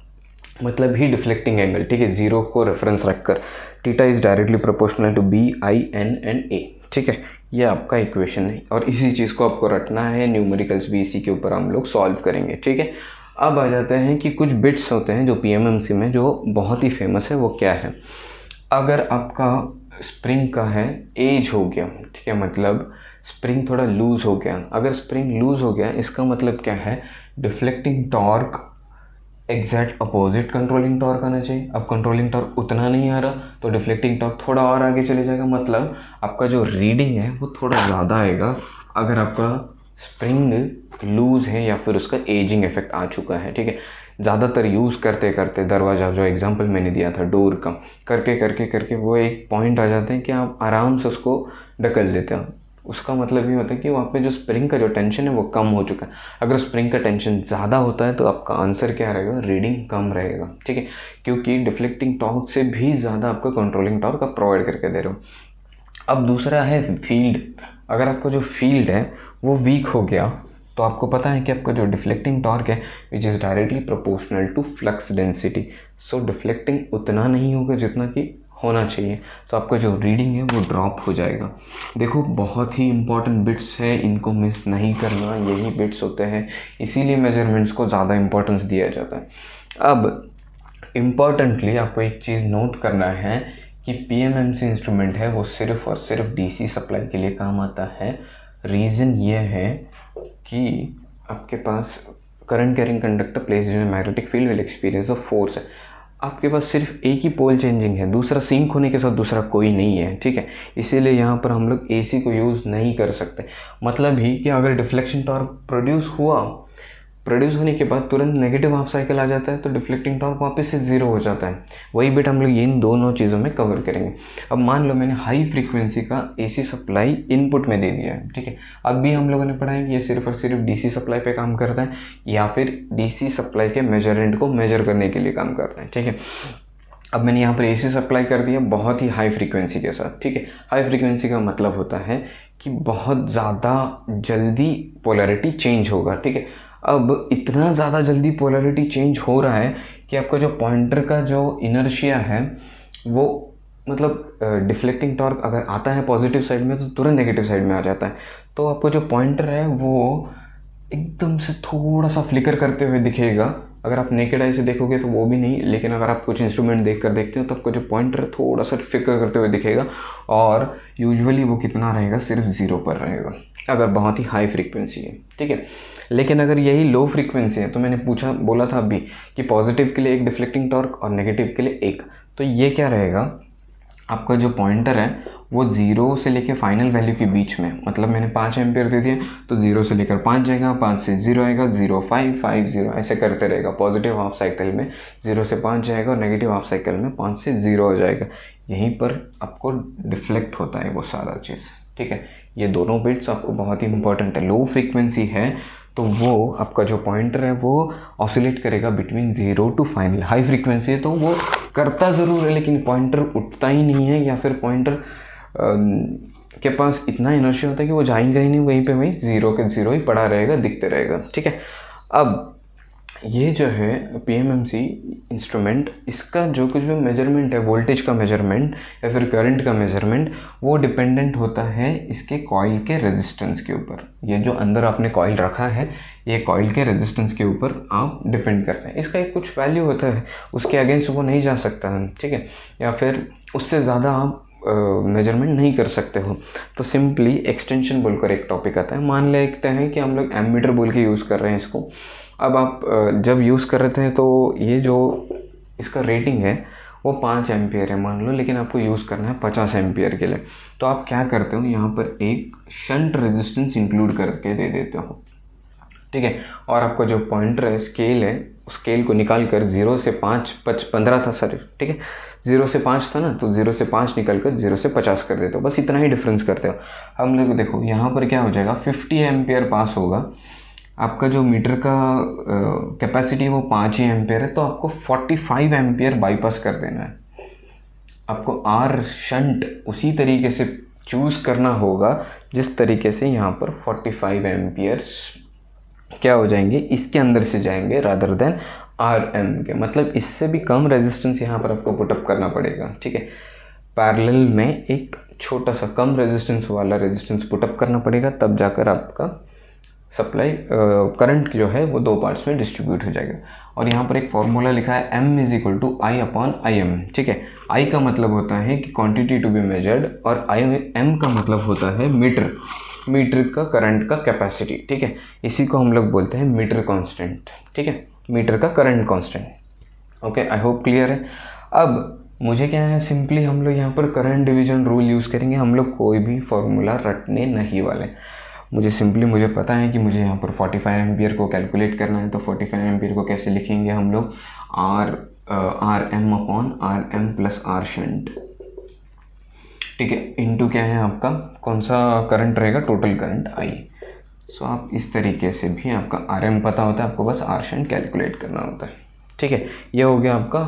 मतलब ही डिफ्लेक्टिंग एंगल, ठीक है, जीरो को रेफरेंस रखकर theta is directly proportional to B I N and A, ठीक है। ये आपका इक्वेशन है और इसी चीज़ को आपको रटना है, न्यूमेरिकल्स भी इसी के ऊपर हम लोग सॉल्व करेंगे, ठीक है। अब आ जाते हैं कि कुछ बिट्स होते हैं जो पीएमएमसी में जो बहुत ही फेमस है, वो क्या है। अगर आपका स्प्रिंग का है एज हो गया, ठीक है, मतलब स्प्रिंग थोड़ा लूज हो गया। अगर स्प्रिंग लूज हो गया इसका मतलब क्या है, deflecting torque exact opposite controlling torque आना चाहिए। अब कंट्रोलिंग टॉर्क उतना नहीं आ रहा तो डिफ्लेक्टिंग टॉर्क थोड़ा और आगे चले जाएगा, मतलब आपका जो रीडिंग है वो थोड़ा ज़्यादा आएगा अगर आपका स्प्रिंग लूज़ है या फिर उसका एजिंग इफेक्ट आ चुका है, ठीक है। ज़्यादातर यूज़ करते करते दरवाज़ा, जो एग्जांपल मैंने दिया था डोर का, करके वो एक पॉइंट आ जाते हैं कि आप आराम से उसको ढकल देते हो, उसका मतलब ये होता है कि वहाँ पे जो स्प्रिंग का जो टेंशन है वो कम हो चुका है। अगर स्प्रिंग का टेंशन ज़्यादा होता है तो आपका आंसर क्या रहेगा, रीडिंग कम रहेगा, ठीक है, क्योंकि डिफ्लेक्टिंग टॉर्क से भी ज़्यादा आपका कंट्रोलिंग टॉर्क आप प्रोवाइड करके दे रहे हो। अब दूसरा है फील्ड। अगर आपका जो फील्ड है वो वीक हो गया तो आपको पता है कि आपका जो डिफ्लेक्टिंग टॉर्क है which is directly proportional to flux density, so deflecting उतना नहीं होगा जितना कि होना चाहिए, तो आपका जो रीडिंग है वो ड्रॉप हो जाएगा। देखो बहुत ही इंपॉर्टेंट बिट्स है, इनको मिस नहीं करना, यही बिट्स होते हैं, इसीलिए मेजरमेंट्स को ज़्यादा इंपॉर्टेंस दिया जाता है। अब इम्पॉर्टेंटली आपको एक चीज़ नोट करना है कि पीएमएमसी इंस्ट्रूमेंट है वो सिर्फ और सिर्फ डीसी सप्लाई के लिए काम आता है। रीज़न ये है कि आपके पास current carrying conductor placed in magnetic field will experience of force है। आपके पास सिर्फ एक ही पोल चेंजिंग है, दूसरा सिंक होने के साथ दूसरा कोई नहीं है, ठीक है, इसीलिए यहाँ पर हम लोग एसी को यूज़ नहीं कर सकते। मतलब ही कि अगर डिफ्लेक्शन टॉर्क प्रोड्यूस होने के बाद तुरंत नेगेटिव हाफ साइकिल आ जाता है तो डिफ्लेक्टिंग टॉर्क वापस से ज़ीरो हो जाता है। वही बिट हम लोग इन दोनों चीज़ों में कवर करेंगे। अब मान लो मैंने हाई फ्रीक्वेंसी का एसी सप्लाई इनपुट में दे दिया है, ठीक है, अब भी हम लोगों ने पढ़ा है कि ये सिर्फ और सिर्फ डीसी सप्लाई पे काम करता है या फिर डीसी सप्लाई के मेजरेंट को मेजर करने के लिए काम करता है, ठीक है। अब मैंने यहाँ पर एसी सप्लाई कर दिया बहुत ही हाई फ्रीक्वेंसी के साथ, ठीक है। हाई फ्रीक्वेंसी का मतलब होता है कि बहुत ज़्यादा जल्दी पोलैरिटी चेंज होगा, ठीक है। अब इतना ज़्यादा जल्दी पोलैरिटी चेंज हो रहा है कि आपका जो पॉइंटर का जो इनर्शिया है वो मतलब डिफ्लेक्टिंग टॉर्क अगर आता है पॉजिटिव साइड में तो तुरंत नेगेटिव साइड में आ जाता है। तो आपको जो पॉइंटर है वो एकदम से थोड़ा सा फ्लिकर करते हुए दिखेगा। अगर आप नेकेड आई से देखोगे तो वो भी नहीं, लेकिन अगर आप कुछ इंस्ट्रूमेंट देखते हो तो आपको जो पॉइंटर है थोड़ा सा फ्लिकर करते हुए दिखेगा, और यूजुअली वो कितना रहेगा, सिर्फ 0 पर रहेगा अगर बहुत ही हाई फ्रीक्वेंसी है, ठीक है। लेकिन अगर यही लो फ्रीक्वेंसी है तो मैंने बोला था अभी कि पॉजिटिव के लिए एक डिफ्लेक्टिंग टॉर्क और नेगेटिव के लिए एक, तो ये क्या रहेगा, आपका जो पॉइंटर है वो 0 से लेकर फाइनल वैल्यू के बीच में, मतलब मैंने 5 एम्पियर दे दिया तो 0 से लेकर 5 जाएगा, 5 से 0 आएगा, 0 5 5 0 ऐसे करते रहेगा। पॉजिटिव हाफ साइकिल में 0 से 5 जाएगा और नेगेटिव हाफ साइकिल में 5 से 0 हो जाएगा। यहीं पर आपको डिफ्लेक्ट होता है वो सारा चीज़, ठीक है। ये दोनों बिट्स आपको बहुत ही इंपॉर्टेंट है। लो फ्रीक्वेंसी है तो वो आपका जो पॉइंटर है वो ऑसिलेट करेगा between 0 to final. High frequency है तो वो करता ज़रूर है लेकिन पॉइंटर उठता ही नहीं है, या फिर पॉइंटर के पास इतना इनर्शिया होता है कि वो जाएंगे ही नहीं, वहीं पे वहीं 0 के 0 ही पड़ा रहेगा, दिखते रहेगा, ठीक है। अब ये जो है पीएमएमसी इंस्ट्रूमेंट, इसका जो कुछ भी मेजरमेंट है, वोल्टेज का मेजरमेंट या फिर करंट का मेजरमेंट, वो डिपेंडेंट होता है इसके कॉइल के रेजिस्टेंस के ऊपर। ये जो अंदर आपने कॉइल रखा है ये कॉइल के रेजिस्टेंस के ऊपर आप डिपेंड करते हैं। इसका एक कुछ वैल्यू होता है, उसके अगेंस्ट वो नहीं जा सकता है, ठीक है, या फिर उससे ज़्यादा आप मेजरमेंट नहीं कर सकते हो। तो सिंपली एक्सटेंशन बोलकर एक टॉपिक आता है। मान लेते हैं कि हम लोग एमीटर बोल के यूज़ कर रहे हैं इसको। अब आप जब यूज़ कर रहे थे तो ये जो इसका रेटिंग है वो 5 एम्पियर है मान लो, लेकिन आपको यूज़ करना है 50 एम्पियर के लिए। तो आप क्या करते हो, यहाँ पर एक शंट रेजिस्टेंस इंक्लूड करके दे देते हो, ठीक है। और आपका जो पॉइंटर है, स्केल है, उस स्केल को निकाल कर 0 से 5 15 था सर, ठीक है, 0 से 5 था ना, तो 0 से 5 निकल कर 0 से 50 कर देते हो, बस इतना ही डिफरेंस करते हो। हम लोग देखो यहाँ पर क्या हो जाएगा, 50 एम्पियर पास होगा। आपका जो मीटर का कैपेसिटी वो 5 ही एम्पियर है, तो आपको 45 एम्पियर बाईपास कर देना है। आपको आर शंट उसी तरीके से चूज़ करना होगा जिस तरीके से यहाँ पर 45 एम्पियर्स क्या हो जाएंगे, इसके अंदर से जाएंगे रादर देन आर एम के, मतलब इससे भी कम रेजिस्टेंस यहाँ पर आपको पुटअप करना पड़ेगा, ठीक है। पैरेलल में एक छोटा सा कम रेजिस्टेंस वाला रेजिस्टेंस पुटअप करना पड़ेगा, तब जाकर आपका सप्लाई करंट जो है वो 2 पार्ट्स में डिस्ट्रीब्यूट हो जाएगा। और यहाँ पर एक फॉर्मूला लिखा है M is equal to I upon IM, ठीक है। I का मतलब होता है कि क्वांटिटी टू बी मेजर्ड, और M का मतलब होता है मीटर का करंट का कैपेसिटी, ठीक है। इसी को हम लोग बोलते हैं मीटर कांस्टेंट, ठीक है, मीटर का current constant. Okay, I hope clear है। अब मुझे क्या है, सिंपली हम लोग यहाँ पर करंट डिवीजन रूल यूज़ करेंगे। हम लोग कोई भी फॉर्मूला रटने नहीं वाले। मुझे पता है कि मुझे यहाँ पर 45 एम्पियर को कैलकुलेट करना है, तो 45 एम्पियर को कैसे लिखेंगे हम लोग, R M upon R M plus R shunt, ठीक है, इनटू क्या है आपका, कौन सा करंट रहेगा, टोटल करंट आई। सो आप इस तरीके से भी आपका RM पता होता है, आपको बस आर शंट कैलकुलेट करना होता है। ठीक है, ये हो गया आपका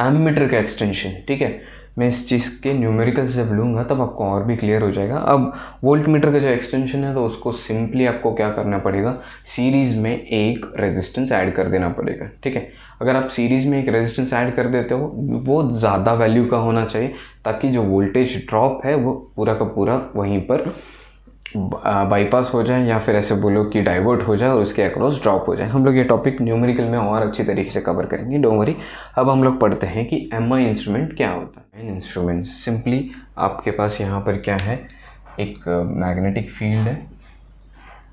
एमीटर का एक्सटेंशन। ठीक है, मैं इस चीज़ के न्यूमेरिकल जब लूँगा तब आपको और भी क्लियर हो जाएगा। अब वोल्ट मीटर का जो एक्सटेंशन है तो उसको सिंपली आपको क्या करना पड़ेगा, सीरीज़ में एक रेजिस्टेंस ऐड कर देना पड़ेगा। ठीक है, अगर आप सीरीज़ में एक रेजिस्टेंस ऐड कर देते हो, वो ज़्यादा वैल्यू का होना चाहिए ताकि जो वोल्टेज ड्रॉप है वो पूरा का पूरा वहीं पर बाईपास हो जाए, या फिर ऐसे बोलो कि डाइवर्ट हो जाए और उसके अक्रॉस ड्रॉप हो जाए। हम लोग ये टॉपिक न्यूमेरिकल में और अच्छी तरीके से कवर करेंगे, डोंट वरी। अब हम लोग पढ़ते हैं कि MI इंस्ट्रूमेंट क्या होता है। इंस्ट्रूमेंट सिंपली आपके पास यहाँ पर क्या है, एक मैग्नेटिक फील्ड है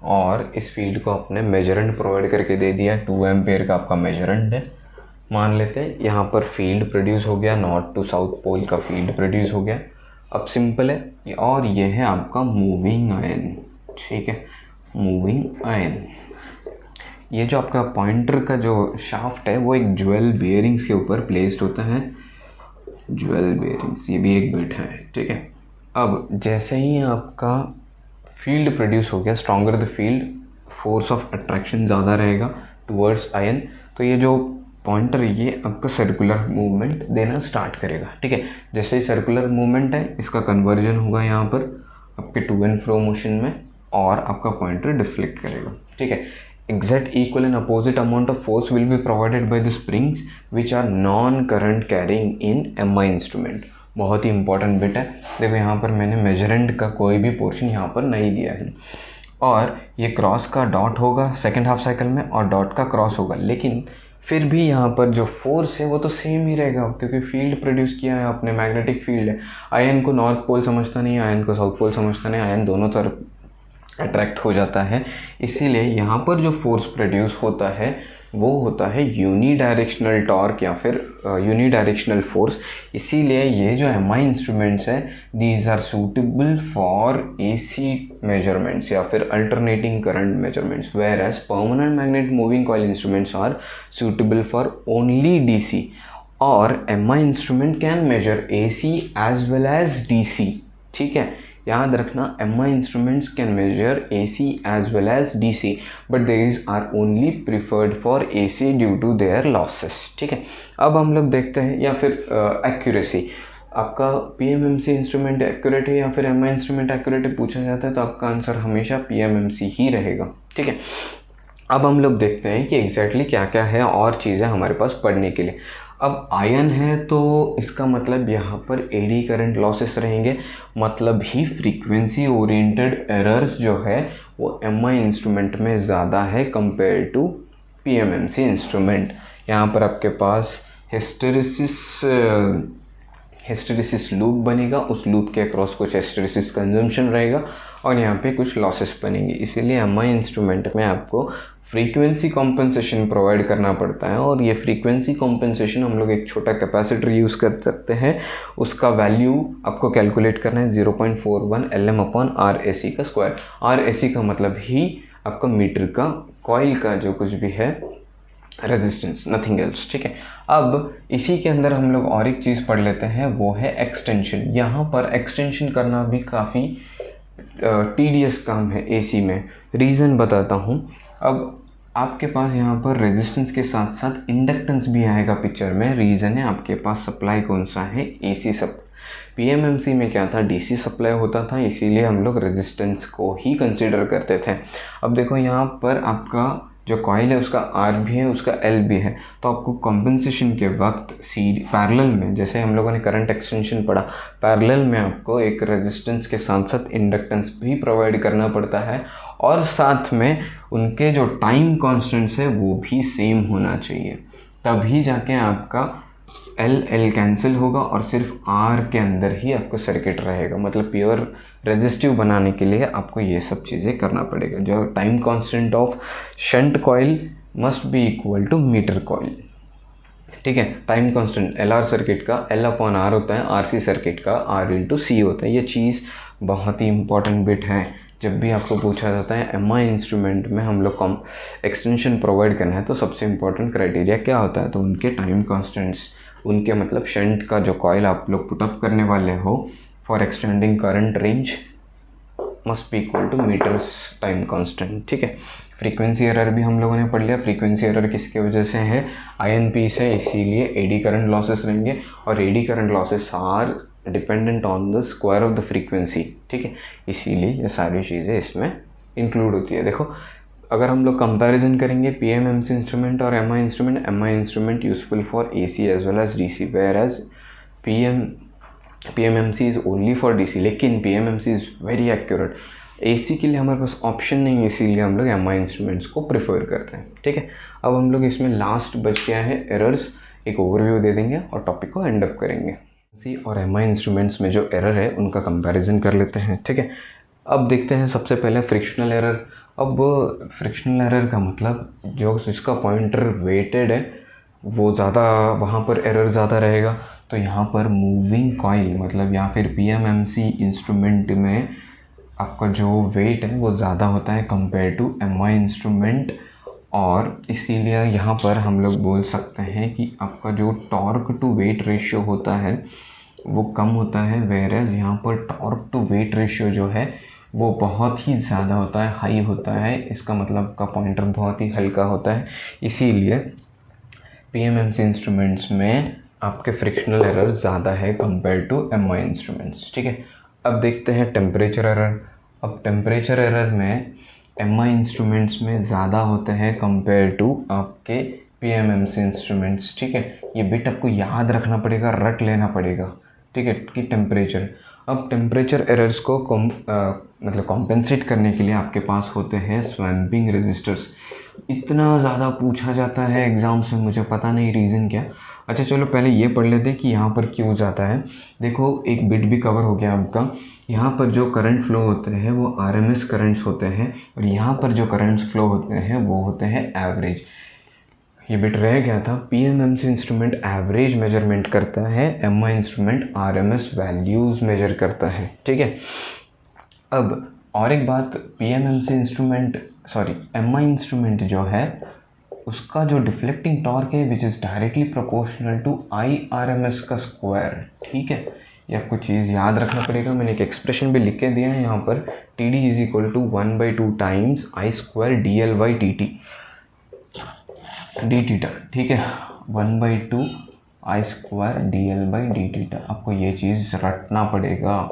और इस फील्ड को आपने मेजरेंट प्रोवाइड करके दे दिया, 2 एम्पेयर का आपका मेजरेंट है। मान लेते हैं यहाँ पर फील्ड प्रोड्यूस हो गया, नॉर्थ टू साउथ पोल का फील्ड प्रोड्यूस हो गया। अब सिंपल है, और ये है आपका मूविंग आयन। ठीक है, मूविंग आयन, ये जो आपका पॉइंटर का जो शाफ्ट है वो एक ज्वेल बेयरिंग्स के ऊपर प्लेस्ड होता है। ज्वेल बेयरिंग्स, ये भी एक बिट है। ठीक है, अब जैसे ही आपका फील्ड प्रोड्यूस हो गया, stronger the field, force of attraction ज़्यादा रहेगा टुवर्ड्स आयन, तो ये जो पॉइंटर ये आपका सर्कुलर मूवमेंट देना स्टार्ट करेगा। ठीक है, जैसे ही सर्कुलर मूवमेंट है इसका कन्वर्जन होगा यहाँ पर आपके टू एंड फ्रो मोशन में, और आपका पॉइंटर डिफ्लेक्ट करेगा। ठीक है, exact equal and opposite amount of force will be provided by the springs which are non current carrying in MI instrument। बहुत ही इंपॉर्टेंट बिट है। देखो यहाँ पर मैंने मेजरेंट का कोई भी पोर्शन यहाँ पर नहीं दिया है, और ये क्रॉस का डॉट होगा सेकेंड हाफ साइकिल में और डॉट का क्रॉस होगा, लेकिन फिर भी यहाँ पर जो फोर्स है वो तो सेम ही रहेगा, क्योंकि फील्ड प्रोड्यूस किया है आपने, मैग्नेटिक फील्ड है। आयन को नॉर्थ पोल समझता नहीं, आयन को साउथ पोल समझता नहीं, आयन दोनों तरफ अट्रैक्ट हो जाता है। इसीलिए यहाँ पर जो फोर्स प्रोड्यूस होता है वो होता है यूनिडायरेक्शनल टॉर्क या फिर यूनिडायरेक्शनल फोर्स। इसीलिए ये जो MI इंस्ट्रूमेंट्स है, these are suitable for AC measurements या फिर alternating current measurements, where as permanent magnet moving coil instruments are suitable for only DC। और MI instrument can measure AC as well as DC। ठीक है, याद रखना, MI instruments can measure AC as well as DC, but these are only preferred for AC due to their losses। ठीक है, अब हम लोग देखते हैं, या फिर एक्यूरेसी, आपका PMMC इंस्ट्रूमेंट एक्यूरेट है या फिर MI इंस्ट्रूमेंट एक्यूरेट है पूछा जाता है तो आपका आंसर हमेशा PMMC ही रहेगा। ठीक है, अब हम लोग देखते हैं कि एग्जैक्टली क्या क्या है और चीज़ें हमारे पास पढ़ने के लिए। अब आयन है तो इसका मतलब यहाँ पर एडी करंट लॉसेस रहेंगे, मतलब ही फ्रीक्वेंसी ओरिएंटेड एरर्स जो है वो MI इंस्ट्रूमेंट में ज़्यादा है कंपेयर टू PMMC इंस्ट्रूमेंट। यहाँ पर आपके पास हिस्टेरिसिस लूप बनेगा, उस लूप के अक्रॉस कुछ हिस्टेरिसिस कंजम्पशन रहेगा और यहाँ पे कुछ लॉसेस बनेंगे। इसीलिए MI इंस्ट्रूमेंट में आपको फ्रीक्वेंसी कॉम्पेंसेशन प्रोवाइड करना पड़ता है, और ये फ्रीक्वेंसी कॉम्पेंसेशन हम लोग एक छोटा कैपेसिटर यूज़ कर सकते हैं, उसका वैल्यू आपको कैलकुलेट करना है 0.41 Lm/RAC का स्क्वायर। RAC का मतलब ही आपका मीटर का कॉइल का जो कुछ भी है रेजिस्टेंस, नथिंग एल्स। ठीक है, अब इसी के अंदर हम लोग और एक चीज़ पढ़ लेते हैं, वो है एक्सटेंशन। यहाँ पर एक्सटेंशन करना भी काफ़ी टीडियस काम है AC में। रीज़न बताता हूँ। अब आपके पास यहाँ पर रेजिस्टेंस के साथ साथ इंडक्टेंस भी आएगा पिक्चर में। रीज़न है आपके पास सप्लाई कौन सा है, AC सप्लाई। PMMC में क्या था, DC सप्लाई होता था, इसीलिए हम लोग रेजिस्टेंस को ही कंसिडर करते थे। अब देखो यहाँ पर आपका जो कॉइल है उसका R भी है, उसका L भी है, तो आपको कंपनसेशन के वक्त पैरेलल में, जैसे हम लोगों ने करंट एक्सटेंशन पढ़ा, पैरेलल में आपको एक रेजिस्टेंस के साथ साथ इंडक्टेंस भी प्रोवाइड करना पड़ता है, और साथ में उनके जो टाइम कॉन्स्टेंट्स है वो भी सेम होना चाहिए, तभी जाके आपका L कैंसिल होगा और सिर्फ R के अंदर ही आपको सर्किट रहेगा। मतलब प्योर रेजिस्टिव बनाने के लिए आपको ये सब चीज़ें करना पड़ेगा। जो time constant of shunt coil must be equal to meter coil. ठीक है, टाइम कांस्टेंट LR सर्किट का L/R होता है, RC सर्किट का R/C होता है। ये चीज़ बहुत ही इंपॉर्टेंट बिट है। जब भी आपको पूछा जाता है MI इंस्ट्रूमेंट में हम लोग कम एक्सटेंशन प्रोवाइड करना है तो सबसे इम्पोर्टेंट क्राइटेरिया क्या होता है, तो उनके टाइम कांस्टेंट्स, उनके मतलब शंट का जो कॉइल आप लोग पुटअप करने वाले हो, for extending current range must be equal to meters time constant. ठीक है, फ्रीक्वेंसी एरर भी हम लोगों ने पढ़ लिया। फ्रीक्वेंसी एरर किसके वजह से है? INP से, इसीलिए एडी करंट लॉसेस रहेंगे और eddy current losses are dependent on the square of the frequency. ठीक है, इसीलिए ये सारी चीज़ें इसमें इंक्लूड होती है। देखो, अगर हम लोग कंपैरिजन करेंगे PMMC इंस्ट्रूमेंट और MI instrument, MI instrument useful for AC as well as DC, where as PMMC is only for DC, लेकिन PMMC is very accurate. AC के लिए हमारे पास ऑप्शन नहीं है, इसीलिए हम लोग MI इंस्ट्रूमेंट्स को प्रेफर करते हैं। ठीक है, अब हम लोग इसमें लास्ट बच गया है एरर्स, एक ओवरव्यू दे देंगे और टॉपिक को एंड अप करेंगे। C और MI इंस्ट्रूमेंट्स में जो एरर है उनका कंपैरिजन कर लेते हैं। ठीक है, अब देखते हैं सबसे पहले फ्रिक्शनल एरर। अब फ्रिक्शनल एरर का मतलब जो जिसका पॉइंटर वेटेड है वो ज़्यादा, वहाँ पर एरर ज़्यादा रहेगा। तो यहाँ पर मूविंग कॉइल मतलब या फिर PMMC इंस्ट्रूमेंट में आपका जो वेट है वो ज़्यादा होता है कंपेयर टू MI इंस्ट्रूमेंट, और इसीलिए यहाँ पर हम लोग बोल सकते हैं कि आपका जो टॉर्क टू वेट रेशियो होता है वो कम होता है, वेयर एज यहाँ पर टॉर्क टू वेट रेशियो जो है वो बहुत ही ज़्यादा होता है, हाई होता है। इसका मतलब का पॉइंटर बहुत ही हल्का होता है, इसीलिए PMMC इंस्ट्रूमेंट्स में आपके फ्रिक्शनल एरर ज़्यादा है कंपेयर टू MI इंस्ट्रूमेंट्स। ठीक है, अब देखते हैं टेम्परेचर एरर। अब टेम्परेचर एरर में MI इंस्ट्रूमेंट्स में ज़्यादा होते हैं कंपेयर टू आपके PMMC इंस्ट्रूमेंट्स। ठीक है, ये बिट आपको याद रखना पड़ेगा, रट लेना पड़ेगा। ठीक है, कि टेम्परेचर, अब टेम्परेचर एरर्स को मतलब कॉम्पेंसेट करने के लिए आपके पास होते हैं स्वैम्पिंग रेजिस्टर्स। इतना ज़्यादा पूछा जाता है एग्ज़ाम से, मुझे पता नहीं रीज़न क्या। अच्छा चलो पहले ये पढ़ लेते हैं कि यहाँ पर क्यों जाता है। देखो, एक बिट भी कवर हो गया आपका। यहाँ पर जो करंट फ्लो होते हैं वो RMS करंट्स होते हैं, और यहाँ पर जो करंट्स फ्लो होते हैं वो होते हैं एवरेज। ये बिट रह गया था। PMMC इंस्ट्रूमेंट एवरेज मेजरमेंट करता है, MI instrument RMS values measure करता है। ठीक है, अब और एक बात, MI इंस्ट्रूमेंट जो है उसका जो डिफ्लेक्टिंग टॉर्क है which is directly proportional to IRMS का स्क्वायर। ठीक है, ये आपको चीज़ याद रखना पड़ेगा। मैंने एक एक्सप्रेशन भी लिख के दिया है यहाँ पर, TD is equal to 1/2 times I² DL/dt dθ। ठीक है, 1/2 I² DL/dt। आपको ये चीज़ रटना पड़ेगा।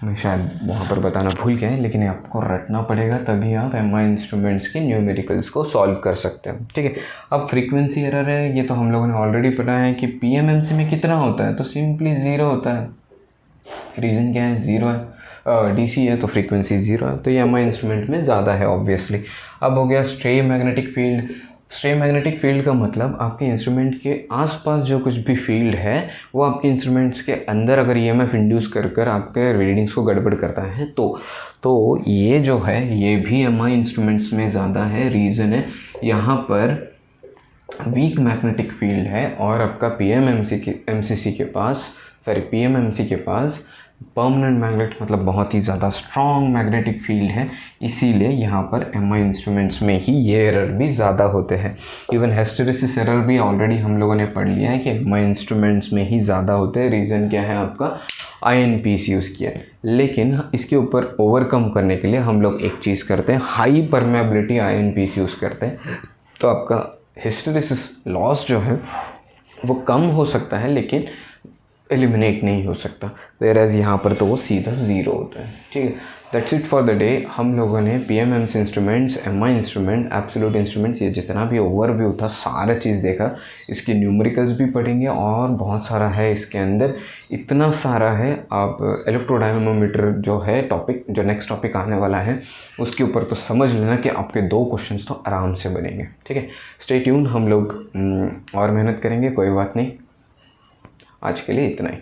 मैं शायद वहाँ पर बताना भूल गया है, लेकिन आपको रटना पड़ेगा, तभी आप MI इंस्ट्रूमेंट्स के न्यूमेरिकल्स को सॉल्व कर सकते हैं। ठीक है, अब फ्रीक्वेंसी एरर है, ये तो हम लोगों ने ऑलरेडी पढ़ा है कि PMMC में कितना होता है, तो सिंपली 0 होता है। रीज़न क्या है? 0 है, DC है तो फ्रीक्वेंसी 0 है, तो ये MI इंस्ट्रूमेंट में ज़्यादा है ऑब्वियसली। अब हो गया stray magnetic field. Stray magnetic field का मतलब आपके इंस्ट्रूमेंट के आसपास जो कुछ भी फील्ड है वो आपके इंस्ट्रूमेंट्स के अंदर अगर EMF इंड्यूस कर आपके रीडिंग्स को गड़बड़ करता है तो ये जो है ये भी MI इंस्ट्रूमेंट्स में ज़्यादा है। रीज़न है यहाँ पर वीक मैग्नेटिक फील्ड है, और आपका PMMC के पास परमानेंट मैग्नेट मतलब बहुत ही ज़्यादा स्ट्रॉन्ग मैग्नेटिक फील्ड है, इसीलिए यहाँ पर MI इंस्ट्रूमेंट्स में ही ये एरर भी ज़्यादा होते हैं। इवन हिस्टेरेसिस एरर भी ऑलरेडी हम लोगों ने पढ़ लिया है कि MI इंस्ट्रूमेंट्स में ही ज़्यादा होते हैं। रीज़न क्या है? आपका INPs यूज़ किया है। लेकिन इसके ऊपर ओवरकम करने के लिए हम लोग एक चीज़ करते हैं, हाई परमेबिलिटी INPs यूज़ करते हैं, तो आपका हिस्टेरेसिस लॉस जो है वो कम हो सकता है लेकिन एलिमिनेट नहीं हो सकता। वेयरएज यहाँ पर तो वो सीधा 0 होता है। ठीक है, that's it for the day. हम लोगों ने PMMC instruments, MI instrument, absolute instruments, ये जितना भी ओवरव्यू था सारा चीज़ देखा। इसके न्यूमेरिकल्स भी पढ़ेंगे और बहुत सारा है इसके अंदर, इतना सारा है। आप इलेक्ट्रोडायनामोमीटर जो है टॉपिक, जो नेक्स्ट टॉपिक आने वाला है उसके ऊपर तो समझ लेना कि आपके 2 क्वेश्चंस तो आराम से बनेंगे। ठीक है, स्टे ट्यून, हम लोग और मेहनत करेंगे, कोई बात नहीं। आज के लिए इतना ही।